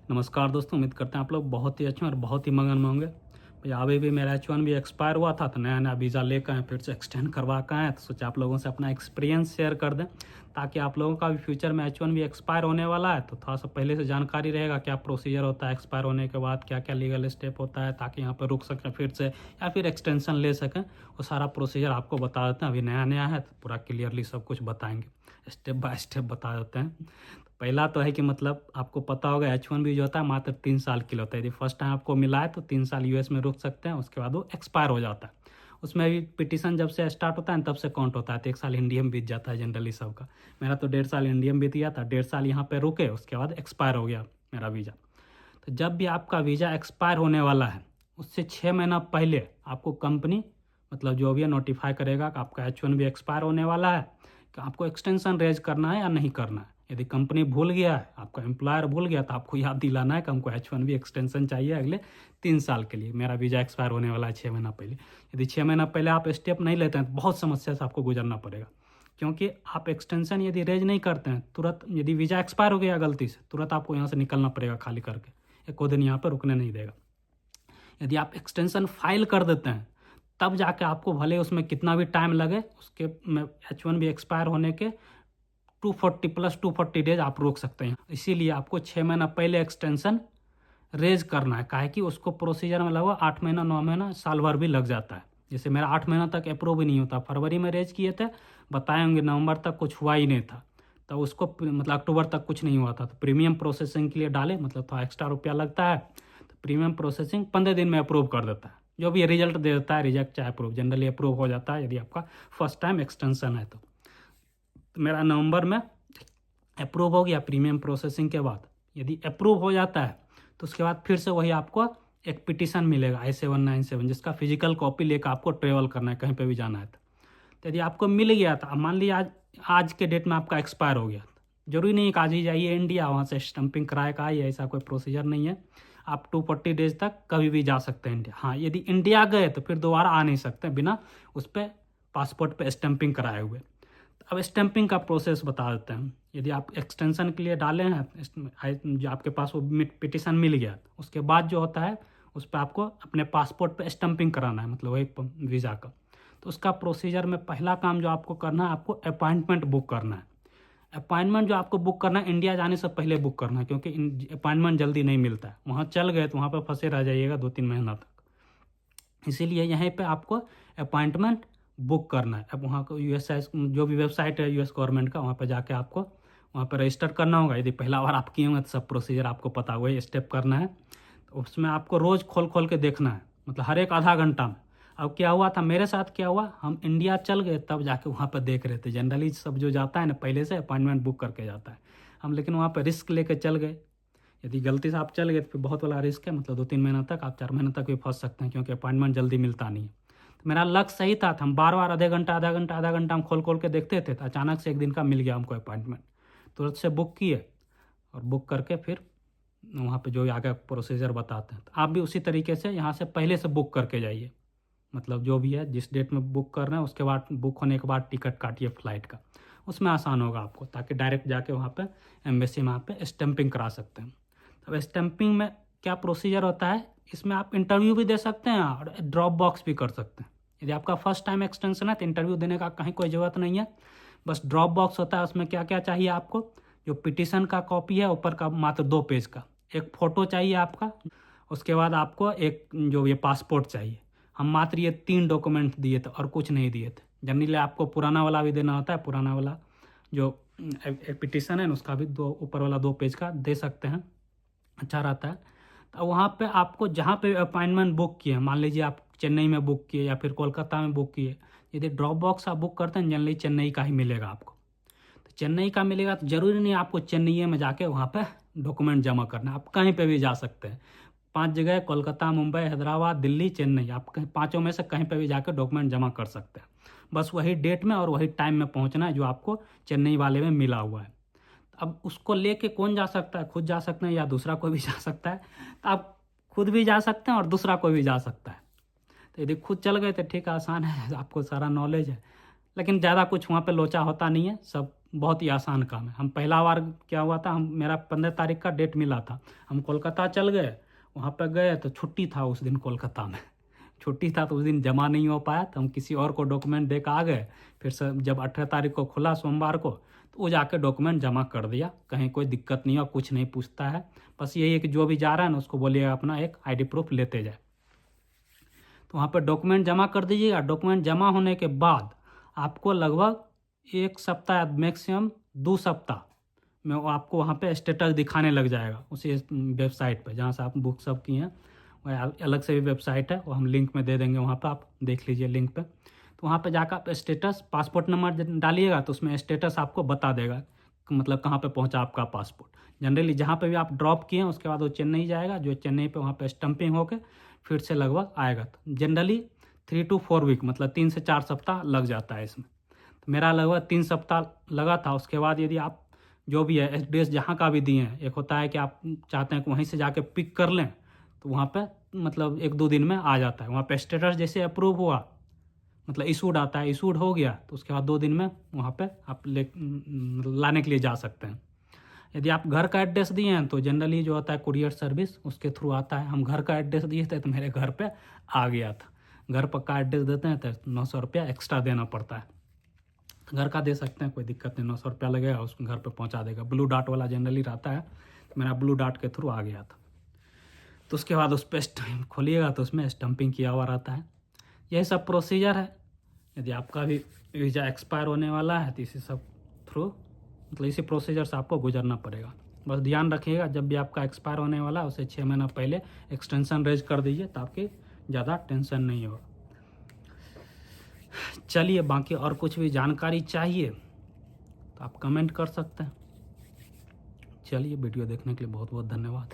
नमस्कार दोस्तों, उम्मीद करते हैं आप लोग बहुत ही अच्छे और बहुत ही मगन में होंगे। भैया अभी भी मेरा H1 भी एक्सपायर हुआ था, तो नया नया वीज़ा लेकर आए, फिर से एक्सटेंड करवा कर आए, तो सोचा आप लोगों से अपना एक्सपीरियंस शेयर कर दें, ताकि आप लोगों का भी फ्यूचर में H1 भी एक्सपायर होने वाला है, तो थोड़ा सा पहले से जानकारी रहेगा क्या प्रोसीजर होता है एक्सपायर होने के बाद, क्या क्या लीगल स्टेप होता है, ताकि यहाँ पर रुक सकें फिर से या फिर एक्सटेंशन ले सकें। वो सारा प्रोसीजर आपको बता देते हैं। अभी नया नया है तो पूरा क्लियरली सब कुछ बताएंगे, स्टेप बाय स्टेप बता देते हैं। पहला तो है कि मतलब आपको पता होगा H1 भी जो होता है मात्र 3 साल के लिए होता है। यदि फर्स्ट टाइम आपको मिला है तो 3 साल यूएस में रुक सकते हैं, उसके बाद वो एक्सपायर हो जाता है। उसमें भी पिटिशन जब से स्टार्ट होता है तब से काउंट होता है, तो 1 साल इंडिया में बीत जाता है जनरली सबका। मेरा तो 1.5 साल इंडिया में बीत गया था, 1.5 साल यहाँ पे रुके, उसके बाद एक्सपायर हो गया मेरा वीज़ा। तो जब भी आपका वीज़ा एक्सपायर होने वाला है उससे 6 महीना पहले आपको कंपनी मतलब जो भी है नोटिफाई करेगा कि आपका H1 भी एक्सपायर होने वाला है, कि आपको एक्सटेंशन रेज करना है या नहीं करना है। यदि कंपनी भूल गया है, आपका एम्प्लॉयर भूल गया, तो आपको याद दिलाना है कि हमको H1 भी एक्सटेंशन चाहिए अगले 3 साल के लिए। मेरा वीज़ा एक्सपायर होने वाला है 6 महीना पहले। यदि 6 महीना पहले आप स्टेप नहीं लेते हैं तो बहुत समस्या से आपको गुजरना पड़ेगा, क्योंकि आप एक्सटेंशन यदि रेज नहीं करते हैं तुरंत, यदि वीज़ा एक्सपायर हो गया गलती से, तुरंत आपको यहाँ से निकलना पड़ेगा खाली करके, एक दिन यहाँ पर रुकने नहीं देगा। यदि आप एक्सटेंशन फाइल कर देते हैं तब जाके आपको भले उसमें कितना भी टाइम लगे, उसके में H1 भी एक्सपायर होने के 240 प्लस 240 डेज आप रोक सकते हैं। इसीलिए आपको 6 महीना पहले एक्सटेंशन रेज करना है, काहे कि उसको प्रोसीजर में लगभग 8 महीना 9 महीना साल भर भी लग जाता है। जैसे मेरा 8 महीना तक अप्रूव ही नहीं होता, फरवरी में रेज किए थे, बताएंगे नवंबर तक कुछ हुआ ही नहीं था, तो उसको मतलब अक्टूबर तक कुछ नहीं हुआ था, तो प्रीमियम प्रोसेसिंग के लिए डाले, मतलब थोड़ा एक्स्ट्रा रुपया लगता है, तो प्रीमियम प्रोसेसिंग 15 दिन में अप्रूव कर देता है। जो भी रिजल्ट दे देता है, रिजेक्ट चाहे अप्रूव, जनरली अप्रूव हो जाता है यदि आपका फर्स्ट टाइम एक्सटेंशन है तो मेरा नवंबर में अप्रूव हो गया प्रीमियम प्रोसेसिंग के बाद। यदि अप्रूव हो जाता है तो उसके बाद फिर से वही आपको एक पिटीशन मिलेगा I-797, जिसका फिजिकल कॉपी लेकर आपको ट्रेवल करना है, कहीं पे भी जाना है। तो यदि आपको मिल गया था, मान लीजिए आज के डेट में आपका एक्सपायर हो गया, जरूरी नहीं कि आज ही जाइए इंडिया, वहाँ से स्टम्पिंग कराए का आइए, ऐसा कोई प्रोसीजर नहीं है। आप 240 डेज तक कभी भी जा सकते हैं इंडिया। हाँ, यदि इंडिया गए तो फिर दोबारा आ नहीं सकते बिना उस पर पासपोर्ट पे स्टम्पिंग कराए हुए। अब स्टैंपिंग का प्रोसेस बता देते हैं। यदि आप एक्सटेंशन के लिए डाले हैं, जो आपके पास वो पिटिशन मिल गया, उसके बाद जो होता है उस पर आपको अपने पासपोर्ट पे स्टैंपिंग कराना है, मतलब वही वीज़ा का। तो उसका प्रोसीजर में पहला काम जो आपको करना है, आपको अपॉइंटमेंट बुक करना है। अपॉइंटमेंट जो आपको बुक करना है इंडिया जाने से पहले बुक करना है, क्योंकि अपॉइंटमेंट जल्दी नहीं मिलता है। वहाँ चल गए तो वहाँ पर फंसे रह जाइएगा 2-3 महीना तक। इसीलिए यहीं पे आपको अपॉइंटमेंट बुक करना है। अब वहाँ को यूएस जो भी वेबसाइट है यूएस गवर्नमेंट का, वहाँ पर जाके आपको वहाँ पर रजिस्टर करना होगा। यदि पहला बार आप किए होंगे तो सब प्रोसीजर आपको पता हुआ है, स्टेप करना है। तो उसमें आपको रोज़ खोल खोल के देखना है, मतलब हर एक आधा घंटा में। अब क्या हुआ था मेरे साथ, क्या हुआ, हम इंडिया चल गए तब जाके वहाँ पर देख रहे थे। जनरली सब जो जाता है ना पहले से अपॉइंटमेंट बुक करके जाता है हम, लेकिन वहाँ पर रिस्क लेके चल गए। यदि गलती से आप चल गए तो फिर बहुत बड़ा रिस्क है, मतलब 2-3 महीना तक, आप 4 महीने तक भी फंस सकते हैं, क्योंकि अपॉइंटमेंट जल्दी मिलता नहीं है। तो मेरा लक सही था, हम बार बार आधे घंटा हम खोल खोल के देखते थे, तो अचानक से एक दिन का मिल गया हमको अपॉइंटमेंट। तुरंत से बुक किए और बुक करके फिर वहाँ पे जो आगे प्रोसीजर बताते हैं, तो आप भी उसी तरीके से यहाँ से पहले से बुक करके जाइए। मतलब जो भी है जिस डेट में बुक कर रहे हैं उसके बाद बुक होने के बाद टिकट काटिए फ्लाइट का, उसमें आसान होगा आपको, ताकि डायरेक्ट जाके वहाँ पे एम्बेसी में वहाँ पे स्टैंपिंग करा सकते हैं। अब स्टैंपिंग में क्या प्रोसीजर होता है, इसमें आप इंटरव्यू भी दे सकते हैं और ड्रॉप बॉक्स भी कर सकते हैं। यदि आपका फर्स्ट टाइम एक्सटेंशन है तो इंटरव्यू देने का कहीं कोई ज़रूरत नहीं है, बस ड्रॉप बॉक्स होता है। उसमें क्या क्या चाहिए आपको, जो पिटिशन का कॉपी है ऊपर का मात्र 2 पेज का, एक फ़ोटो चाहिए आपका, उसके बाद आपको एक जो ये पासपोर्ट चाहिए। हम मात्र ये 3 डॉक्यूमेंट दिए थे और कुछ नहीं दिए थे। जनरली आपको पुराना वाला भी देना होता है, पुराना वाला जो पिटिशन है उसका भी ऊपर वाला 2 पेज का दे सकते हैं, अच्छा रहता है। तो वहाँ पे आपको जहाँ पे अपॉइंटमेंट बुक किए, मान लीजिए आप चेन्नई में बुक किए या फिर कोलकाता में बुक किए, यदि ड्रॉप बॉक्स आप बुक करते हैं जनरली चेन्नई का ही मिलेगा आपको। तो चेन्नई का मिलेगा तो ज़रूरी नहीं आपको चेन्नई में जाके वहाँ पे डॉक्यूमेंट जमा करना, आप कहीं पे भी जा सकते हैं। 5 जगह, कोलकाता, मुंबई, हैदराबाद, दिल्ली, चेन्नई, आप कहीं 5 में से कहीं पे भी जाकर डॉक्यूमेंट जमा कर सकते हैं। बस वही डेट में और वही टाइम में पहुँचना है जो आपको चेन्नई वाले में मिला हुआ है। अब उसको लेके कौन जा सकता है, खुद जा सकते हैं या दूसरा कोई भी जा सकता है। तो आप खुद भी जा सकते हैं और दूसरा कोई भी जा सकता है। तो यदि खुद चल गए तो ठीक है, आसान है, आपको सारा नॉलेज है, लेकिन ज़्यादा कुछ वहाँ पे लोचा होता नहीं है, सब बहुत ही आसान काम है। हम पहला बार क्या हुआ था, हम मेरा 15 तारीख का डेट मिला था, हम कोलकाता चल गए, वहाँ पर गए तो छुट्टी था उस दिन कोलकाता में, छुट्टी था तो उस दिन जमा नहीं हो पाया, तो हम किसी और को डॉक्यूमेंट दे कर आ गए। फिर से जब 18 तारीख को खुला सोमवार को, तो वो जाके डॉक्यूमेंट जमा कर दिया, कहीं कोई दिक्कत नहीं है, कुछ नहीं पूछता है। बस यही है कि जो भी जा रहा है ना उसको बोलिएगा अपना एक आईडी प्रूफ लेते जाए। तो वहाँ पर डॉक्यूमेंट जमा कर दीजिएगा। डॉक्यूमेंट जमा होने के बाद आपको लगभग 1 सप्ताह मैक्सिमम 2 सप्ताह में वो आपको वहाँ पे स्टेटस दिखाने लग जाएगा उसी वेबसाइट पे जहाँ से आप बुक सब किए हैं। वह अलग से भी वेबसाइट है, वो हम लिंक में दे देंगे, वहाँ पे आप देख लीजिए लिंक पे। तो वहाँ पे जाकर आप स्टेटस पासपोर्ट नंबर डालिएगा तो उसमें स्टेटस आपको बता देगा कि मतलब कहाँ पे पहुँचा आपका पासपोर्ट। जनरली जहाँ पे भी आप ड्रॉप किए हैं उसके बाद वो चेन्नई जाएगा, जो चेन्नई पे वहाँ पे स्टम्पिंग होकर फिर से लगभग आएगा। तो जनरली 3 to 4 वीक मतलब 3 से 4 सप्ताह लग जाता है इसमें। तो मेरा लगभग 3 सप्ताह लगा था। उसके बाद यदि आप जो भी है एड्रेस जहाँ का भी दिए हैं, एक होता है कि आप चाहते हैं कि वहीं से जाके पिक कर लें, तो वहाँ पे मतलब 1-2 दिन में आ जाता है। वहाँ पे स्टेटस जैसे अप्रूव हुआ मतलब इशूड आता है, इशूड हो गया तो उसके बाद 2 दिन में वहाँ पे आप लाने के लिए जा सकते हैं। यदि आप घर का एड्रेस दिए हैं तो जनरली जो होता है कुरियर सर्विस उसके थ्रू आता है। हम घर का एड्रेस दिए थे तो मेरे घर पे आ गया था। घर पक्का एड्रेस देते हैं तो 900 रुपया एक्स्ट्रा देना पड़ता है। तो घर का दे सकते हैं, कोई दिक्कत नहीं, 900 रुपया लगेगा, उसको घर पे पहुंचा देगा। ब्लू डॉट वाला जनरली रहता है, तो मेरा ब्लू डॉट के थ्रू आ गया था। तो उसके बाद उस पर खोलिएगा तो उसमें स्टम्पिंग किया हुआ रहता है। यही सब प्रोसीजर है। यदि आपका भी वीज़ा एक्सपायर होने वाला है तो इसी सब थ्रू मतलब इसी प्रोसीजर से आपको गुजरना पड़ेगा। बस ध्यान रखिएगा जब भी आपका एक्सपायर होने वाला है उसे 6 महीना पहले एक्सटेंशन रेज कर दीजिए ताकि ज़्यादा टेंशन नहीं हो। चलिए, बाकी और कुछ भी जानकारी चाहिए तो आप कमेंट कर सकते हैं। चलिए, वीडियो देखने के लिए बहुत बहुत धन्यवाद।